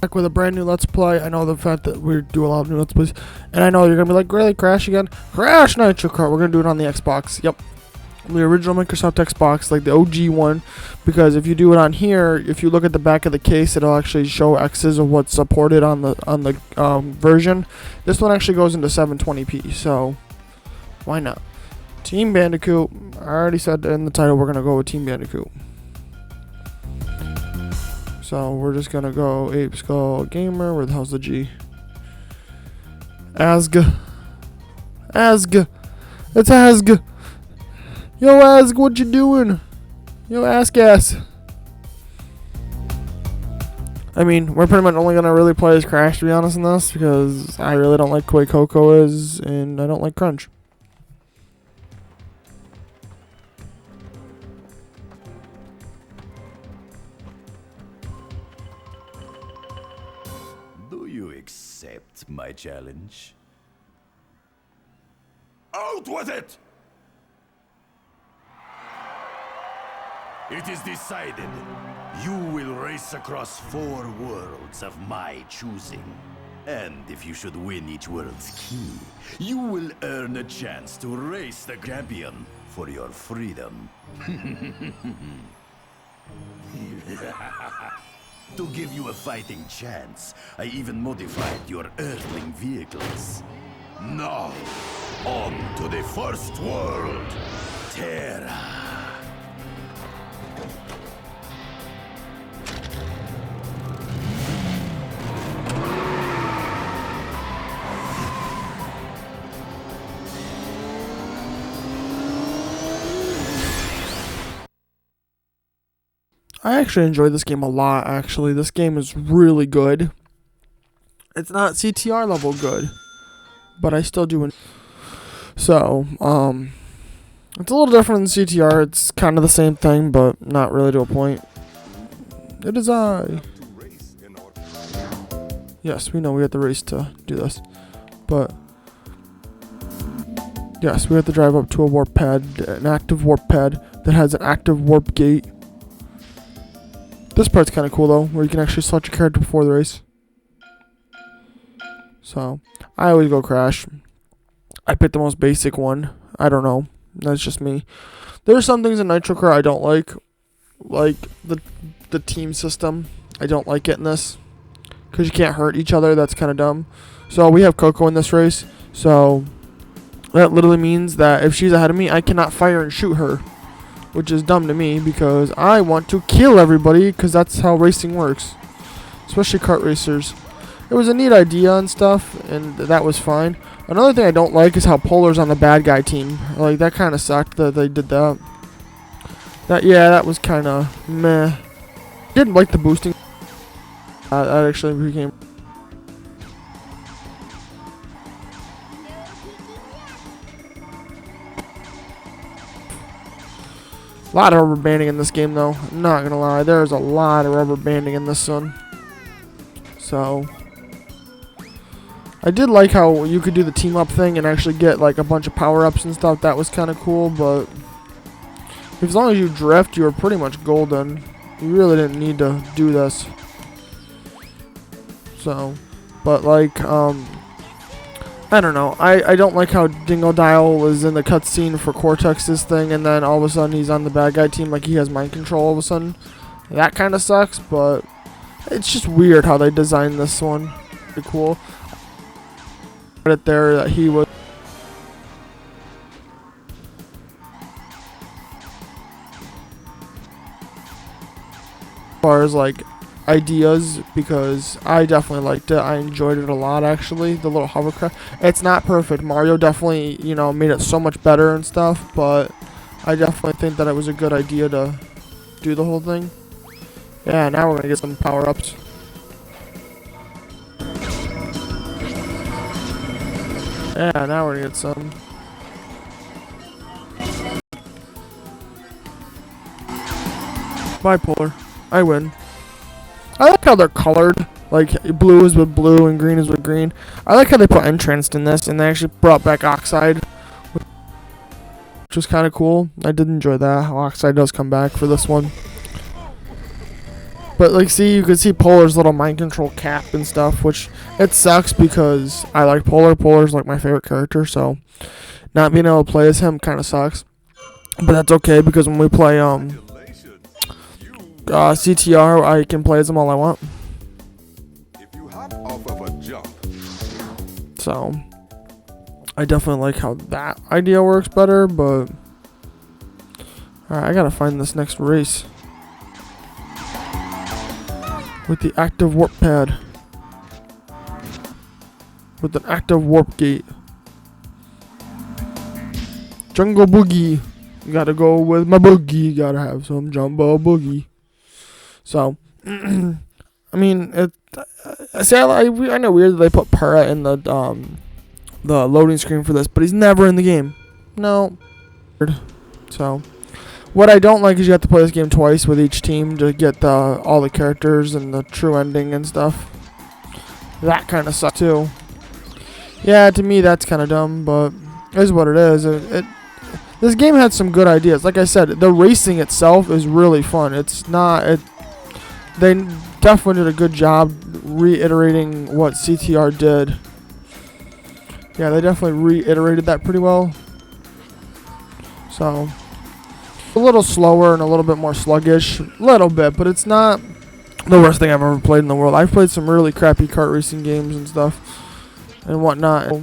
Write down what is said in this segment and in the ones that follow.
Back with a brand new Let's Play. I know the fact that we do a lot of new Let's Plays, and I know you're gonna be like, really, Crash again? Crash Nitro Kart. We're gonna do it on the Xbox. Yep, the original Microsoft Xbox, like the OG one. Because if you do it on here, if you look at the back of the case, it'll actually show X's of what's supported on the version. This one actually goes into 720p, so why not? Team Bandicoot. I already said in the title we're gonna go with Team Bandicoot. So we're just gonna go Ape Skull Gamer. Where the hell's the G? Asg. It's Asg. Yo, Asg, what you doing? Yo, ass. I mean, we're pretty much only gonna really play as Crash, to be honest, in this, because I really don't like the way Coco is, and I don't like Crunch. Do you accept my challenge? Out with it! It is decided. You will race across 4 worlds of my choosing. And if you should win each world's key, you will earn a chance to race the champion for your freedom. To give you a fighting chance, I even modified your Earthling vehicles. Now, on to the first world, Terra. I actually enjoy this game a lot, actually. This game is really good. It's not CTR level good, but I still do. So, it's a little different than CTR. It's kind of the same thing, but not really to a point. It is I. Yes, we know we have to race to do this, but yes, we have to drive up to a warp pad, an active warp pad that has an active warp gate. This part's kind of cool though, where you can actually select your character before the race. So, I always go Crash. I picked the most basic one. I don't know. That's just me. There's some things in Nitro Kart I don't like the team system. I don't like it in this, because you can't hurt each other. That's kind of dumb. So we have Coco in this race. So that literally means that if she's ahead of me, I cannot fire and shoot her, which is dumb to me because I want to kill everybody, because that's how racing works, especially kart racers. It was a neat idea and stuff, and that was fine. Another thing I don't like is how Polar's on the bad guy team. Like, that kind of sucked that they did that. That was kind of meh. Didn't like the boosting. That actually became... A lot of rubber banding in this game, though. I'm not gonna lie, there's a lot of rubber banding in this one. So, I did like how you could do the team up thing and actually get like a bunch of power ups and stuff. That was kind of cool, but as long as you drift, you were pretty much golden. You really didn't need to do this. So, but like, I don't know. I don't like how Dingo Dial was in the cutscene for Cortex's thing, and then all of a sudden he's on the bad guy team, like he has mind control all of a sudden. That kind of sucks, but it's just weird how they designed this one. Pretty cool. Right there that he was. As far as like ideas, because I definitely liked it. I enjoyed it a lot, actually. The little hovercraft. It's not perfect. Mario definitely, made it so much better and stuff, but I definitely think that it was a good idea to do the whole thing. Yeah, now we're gonna get some power-ups. Yeah, now we're gonna get some. Bipolar. I win. I like how they're colored. Like, blue is with blue and green is with green. I like how they put entranced in this, and they actually brought back Oxide, which was kind of cool. I did enjoy that, how Oxide does come back for this one. But like, see, you can see Polar's little mind control cap and stuff, which it sucks because I like Polar. Polar's like my favorite character, so not being able to play as him kind of sucks. But that's okay because when we play CTR, I can play as him all I want. So I definitely like how that idea works better, but alright, I gotta find this next race with the active warp pad, with an active warp gate. Jungle boogie, gotta go with my boogie, gotta have some jumbo boogie. So I mean, see, I know weird that they put Terra in the loading screen for this, but he's never in the game. No. So, what I don't like is you have to play this game twice with each team to get all the characters and the true ending and stuff. That kind of sucks too. Yeah, to me that's kind of dumb, but it is what it is. This game had some good ideas. Like I said, the racing itself is really fun. They definitely did a good job reiterating what CTR did. Yeah, they definitely reiterated that pretty well. So, a little slower and a little bit more sluggish. A little bit, but it's not the worst thing I've ever played in the world. I've played some really crappy kart racing games and stuff and whatnot.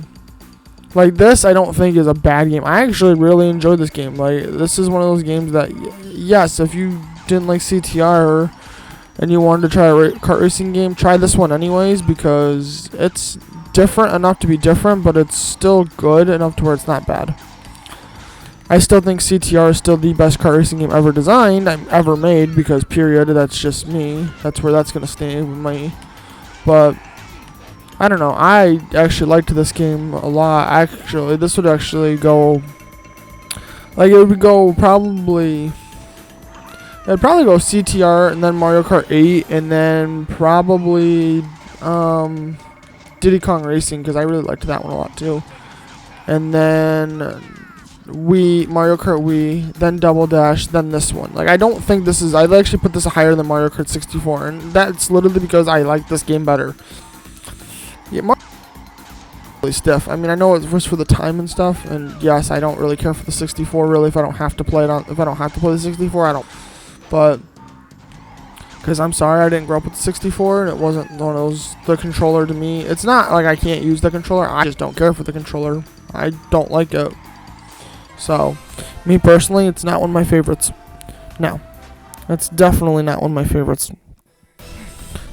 Like this, I don't think is a bad game. I actually really enjoyed this game. Like, this is one of those games that, yes, if you didn't like CTR and you wanted to try a kart racing game, try this one anyways, because it's different enough to be different, but it's still good enough to where it's not bad. I still think CTR is still the best kart racing game ever designed, ever made, because period, that's just me. That's where that's going to stay with me. But I don't know. I actually liked this game a lot. Actually, this would actually go, like, it would go probably, it'd probably go CTR and then Mario Kart 8 and then probably Diddy Kong Racing, because I really liked that one a lot too. And then Mario Kart Wii, then Double Dash, then this one. Like, I don't think this is, I'd actually put this higher than Mario Kart 64, and that's literally because I like this game better. Yeah, Mario really stiff. I mean, I know it was for the time and stuff, and yes, I don't really care for the 64 really if I don't have to play it on, if I don't have to play the 64, I don't. But because I'm sorry, I didn't grow up with the 64, and it wasn't one of those, the controller to me, it's not like I can't use the controller, I just don't care for the controller. I don't like it. So, me personally, it's not one of my favorites. No, it's definitely not one of my favorites.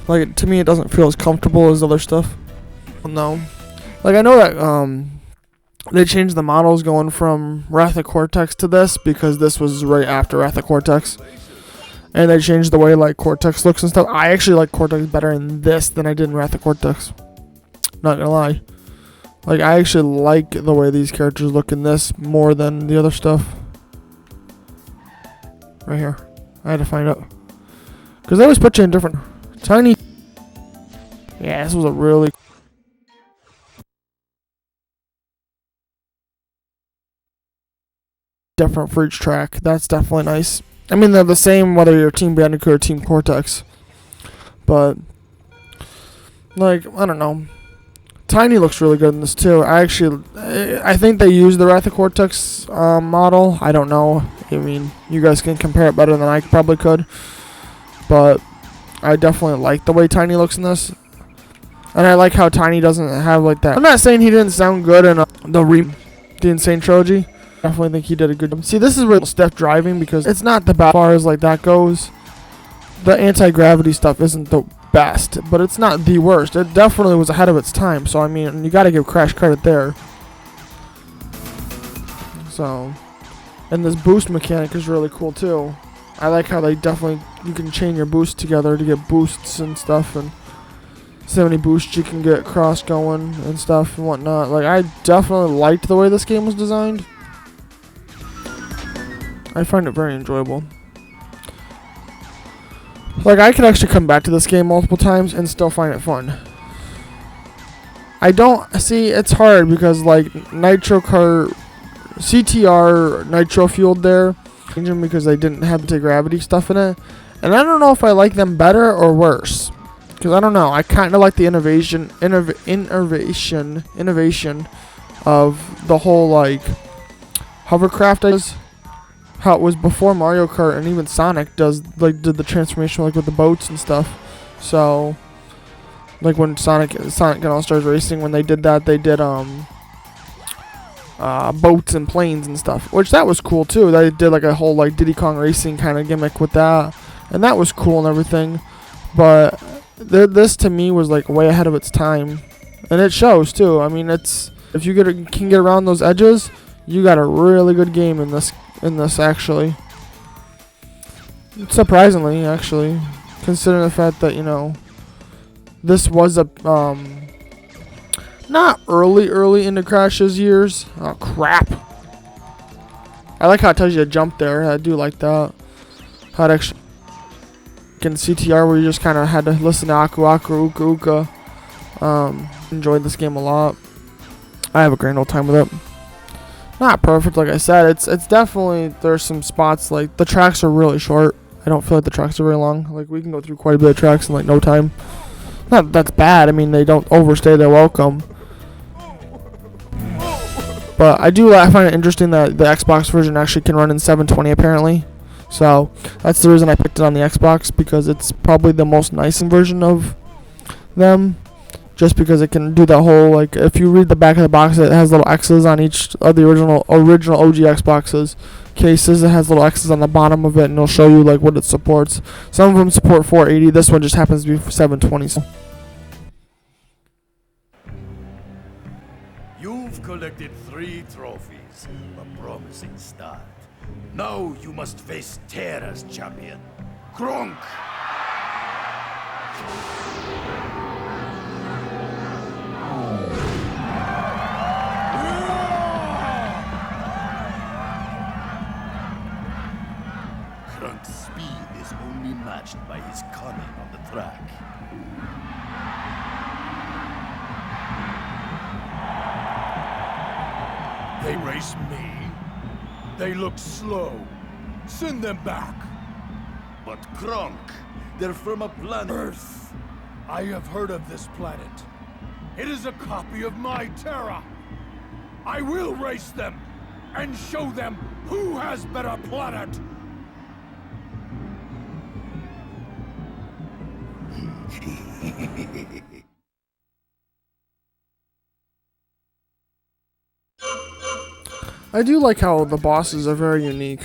Like, to me, it doesn't feel as comfortable as other stuff. No. Like, I know that they changed the models going from Wrath of Cortex to this, because this was right after Wrath of Cortex. And they changed the way, like, Cortex looks and stuff. I actually like Cortex better in this than I did in Wrath of Cortex. Not gonna lie. Like, I actually like the way these characters look in this more than the other stuff. Right here. I had to find out. Because they always put you in different... Tiny... Yeah, this was a really... different for each track. That's definitely nice. I mean, they're the same whether you're Team Bandicoot or Team Cortex. But... like, I don't know. Tiny looks really good in this too. I think they used the Wrath of Cortex model. I don't know. I mean, you guys can compare it better than I probably could. But I definitely like the way Tiny looks in this. And I like how Tiny doesn't have like that. I'm not saying he didn't sound good in the Insane Trilogy. I definitely think he did a good job. See, this is real stiff driving because it's not the best as far as like that goes. The anti-gravity stuff isn't the best, but it's not the worst. It definitely was ahead of its time, so I mean, you gotta give Crash credit there. So, and this boost mechanic is really cool too. I like how they definitely, you can chain your boosts together to get boosts and stuff, and so many boosts you can get cross going and stuff and whatnot. Like, I definitely liked the way this game was designed. I find it very enjoyable. Like, I could actually come back to this game multiple times and still find it fun. I don't... see, it's hard because, like, Nitro Kart... CTR Nitro fueled there. Because they didn't have the gravity stuff in it. And I don't know if I like them better or worse. Because I don't know. I kind of like the innovation of the whole, like, hovercraft is. How it was before Mario Kart, and even Sonic did the transformation, like, with the boats and stuff. So, like, when Sonic and All Stars Racing, when they did that, they did boats and planes and stuff, which that was cool too. They did like a whole like Diddy Kong Racing kind of gimmick with that, and that was cool and everything. But this to me was like way ahead of its time, and it shows too. I mean, it's if you can get around those edges, you got a really good game in this actually. Surprisingly, actually, considering the fact that, you know, this was a not early into Crash's years. Oh crap! I like how it tells you to jump there. I do like that. How it actually in CTR where you just kind of had to listen to Aku Aku Uka Uka. Enjoyed this game a lot. I have a grand old time with it. Not perfect, like I said. It's definitely, there's some spots like the tracks are really short. I don't feel like the tracks are very long. Like we can go through quite a bit of tracks in like no time. Not that's bad. I mean, they don't overstay their welcome. But I find it interesting that the Xbox version actually can run in 720 apparently. So that's the reason I picked it on the Xbox, because it's probably the most nice version of them. Just because it can do that whole, like, if you read the back of the box, it has little X's on each of the original OG Xboxes cases. It has little X's on the bottom of it, and it'll show you like what it supports. Some of them support 480. This one just happens to be 720. So. You've collected 3 trophies, a promising start. Now you must face Terra's champion, Kronk. Kronk's speed is only matched by his cunning on the track. They race me? They look slow. Send them back. But Kronk, they're from a planet Earth. I have heard of this planet. It is a copy of my Terra. I will race them and show them who has better planet. I do like how the bosses are very unique.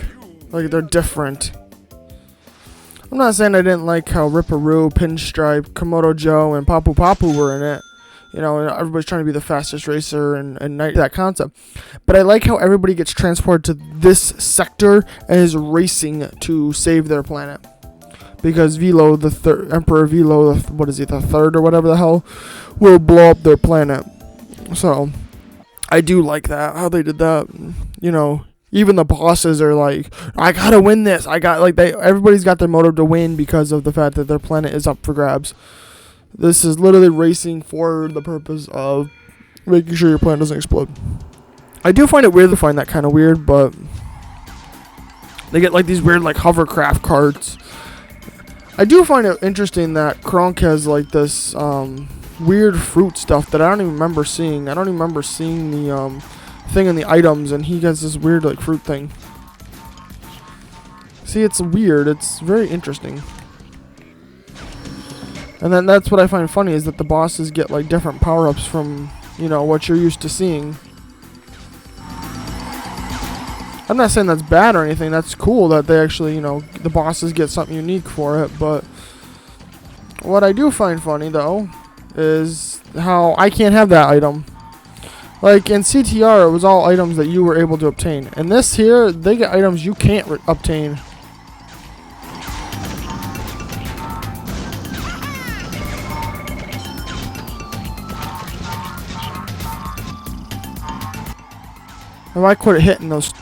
Like, they're different. I'm not saying I didn't like how Ripperoo, Pinstripe, Komodo Joe, and Papu Papu were in it. You know, everybody's trying to be the fastest racer and that concept. But I like how everybody gets transported to this sector and is racing to save their planet. Because Velo, Emperor Velo, the third or whatever the hell, will blow up their planet. So, I do like that, how they did that. You know, even the bosses are like, I gotta win this. Everybody's got their motive to win because of the fact that their planet is up for grabs. This is literally racing for the purpose of making sure your planet doesn't explode. I do find it weird to find that kind of weird, but they get like these weird like hovercraft carts. I do find it interesting that Kronk has like this weird fruit stuff that I don't even remember seeing. I don't even remember seeing the thing in the items, and he has this weird like fruit thing. See, it's weird. It's very interesting. And then that's what I find funny, is that the bosses get like different power-ups from, you know, what you're used to seeing. I'm not saying that's bad or anything. That's cool that they actually, you know, the bosses get something unique for it. But what I do find funny, though, is how I can't have that item. Like in CTR, it was all items that you were able to obtain. And this here, they get items you can't obtain. If I quit hitting those.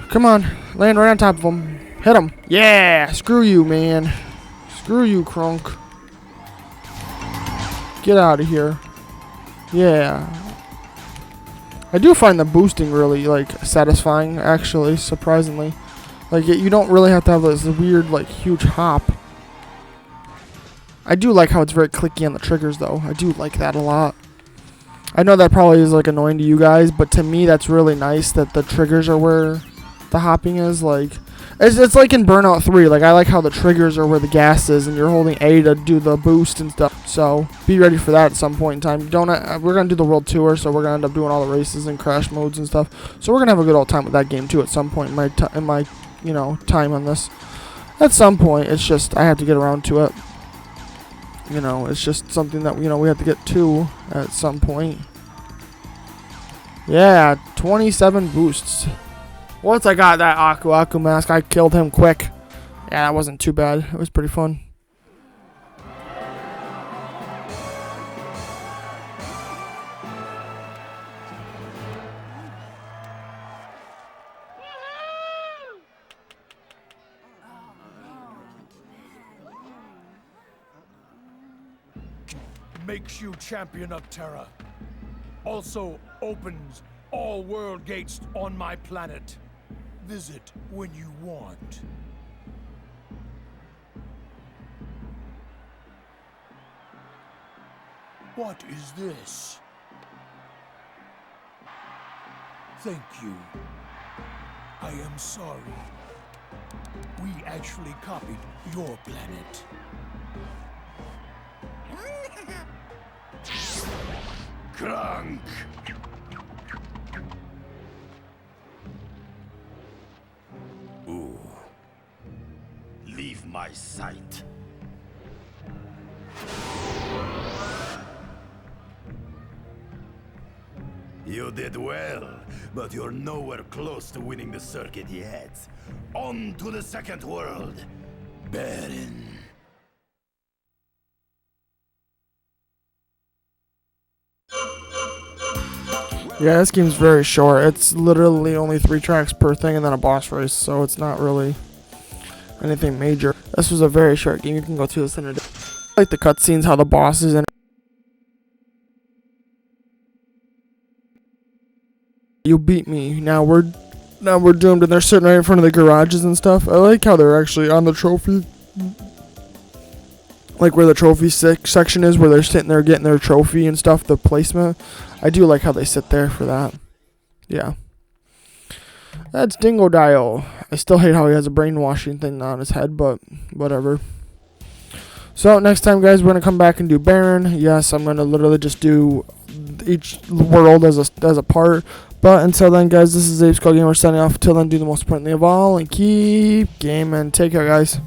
Come on, land right on top of them. Hit him. Yeah, screw you, man. Screw you, Kronk. Get out of here. Yeah. I do find the boosting really like satisfying, actually, surprisingly. Like you don't really have to have this weird like huge hop. I do like how it's very clicky on the triggers though. I do like that a lot. I know that probably is like annoying to you guys, but to me that's really nice that the triggers are where the hopping is. Like it's like in Burnout 3. Like I like how the triggers are where the gas is and you're holding A to do the boost and stuff. So be ready for that at some point in time. We're gonna do the world tour, so we're gonna end up doing all the races and crash modes and stuff. So we're gonna have a good old time with that game too at some point in my time on this. At some point, it's just I have to get around to it. It's just something that we have to get to at some point. Yeah, 27 boosts. Once I got that Aku mask, I killed him quick. Yeah, that wasn't too bad. It was pretty fun. Makes you champion of Terra. Also opens all world gates on my planet. Visit when you want. What is this? Thank you. I am sorry. We actually copied your planet. Crunk! Ooh. Leave my sight. You did well, but you're nowhere close to winning the circuit yet. On to the second world, Baron. Yeah, this game's very short. It's literally only 3 tracks per thing and then a boss race, so it's not really anything major. This was a very short game. You can go through this in a day. I like the cutscenes, how the bosses and you beat me. Now we're doomed, and they're sitting right in front of the garages and stuff. I like how they're actually on the trophy, like where the trophy section is, where they're sitting there getting their trophy and stuff. The placement, I do like how they sit there for that. Yeah, that's Dingodile. I still hate how he has a brainwashing thing on his head, but whatever. So next time, guys, we're gonna come back and do Baron. Yes, I'm gonna literally just do each world as a part. But until then, guys, this is Ape Skull Gamer signing off. Until then, do the most important thing of all and keep gaming. Take care, guys.